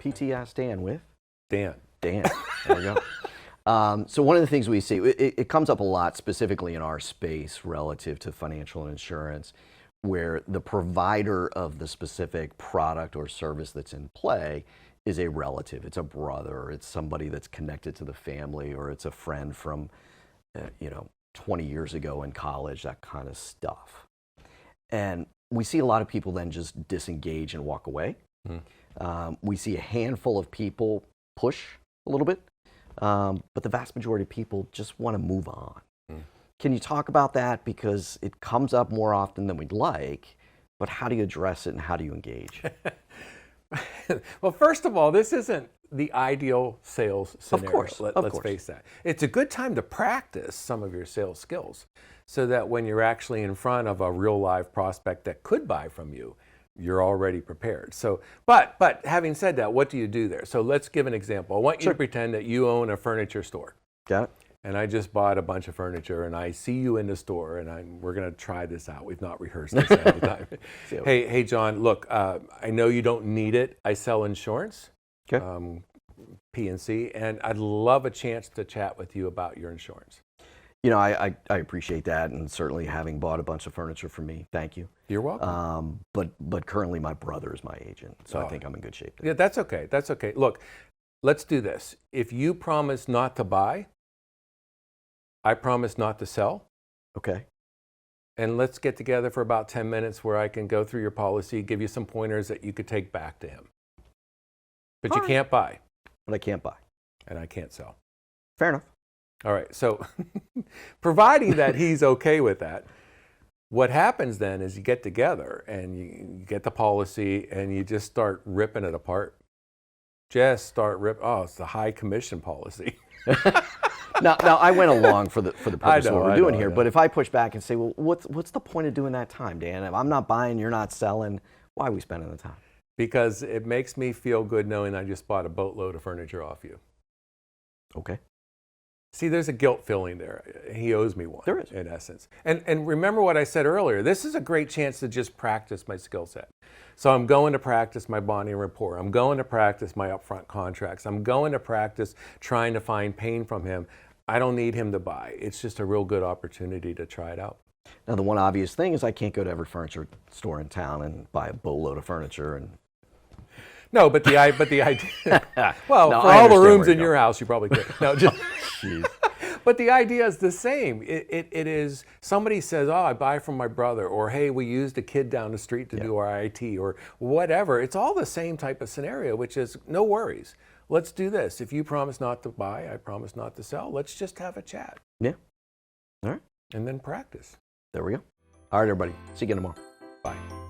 PT Ask Dan with Dan. Dan. There we go. So one of the things we see, it comes up a lot specifically in our space relative to financial and insurance, where the provider of the specific product or service that's in play is a relative. It's a brother, it's somebody that's connected to the family, or it's a friend from, 20 years ago in college, that kind of stuff. And we see a lot of people then just disengage and walk away. We see a handful of people push a little bit, but the vast majority of people just want to move on. Can you talk about that? Because it comes up more often than we'd like, but how do you address it and how do you engage? Well, first of all, this isn't the ideal sales scenario. Of course, Let's face that. It's a good time to practice some of your sales skills so that when you're actually in front of a real live prospect that could buy from you, you're already prepared. So, but having said that, what do you do there? So let's give an example. I want you to pretend that you own a furniture store. Got it. And I just bought a bunch of furniture, and I see you in the store, and we're going to try this out. We've not rehearsed this ahead of time. Hey, John, look, I know you don't need it. I sell insurance, P&C, and I'd love a chance to chat with you about your insurance. I appreciate that, and certainly having bought a bunch of furniture from me, thank you. You're welcome. But currently my brother is my agent, so I think I'm in good shape there. Yeah, that's okay. That's okay. Look, let's do this. If you promise not to buy, I promise not to sell. Okay. And let's get together for about 10 minutes where I can go through your policy, give you some pointers that you could take back to him. But you can't buy. But I can't buy. And I can't sell. Fair enough. All right. So providing that he's okay with that, what happens then is you get together and you get the policy and you just start ripping it apart. Just start ripping. Oh, it's the high commission policy. Now I went along for the purpose of what we're doing here, but if I push back and say, well, what's the point of doing that time, Dan? If I'm not buying, you're not selling, why are we spending the time? Because it makes me feel good knowing I just bought a boatload of furniture off you. Okay. See, there's a guilt feeling there. He owes me one. There is. In essence. And remember what I said earlier, this is a great chance to just practice my skill set. So I'm going to practice my bonding rapport. I'm going to practice my upfront contracts. I'm going to practice trying to find pain from him. I don't need him to buy. It's just a real good opportunity to try it out. Now, the one obvious thing is I can't go to every furniture store in town and buy a boatload of furniture. And no, but the idea. Well, no, for all the rooms in your house, you probably could. No, just. But the idea is the same. It is, somebody says, oh, I buy from my brother, or hey, we used a kid down the street to do our IT, or whatever. It's all the same type of scenario, which is no worries. Let's do this. If you promise not to buy, I promise not to sell. Let's just have a chat. Yeah. All right. And then practice. There we go. All right, everybody. See you again tomorrow. Bye.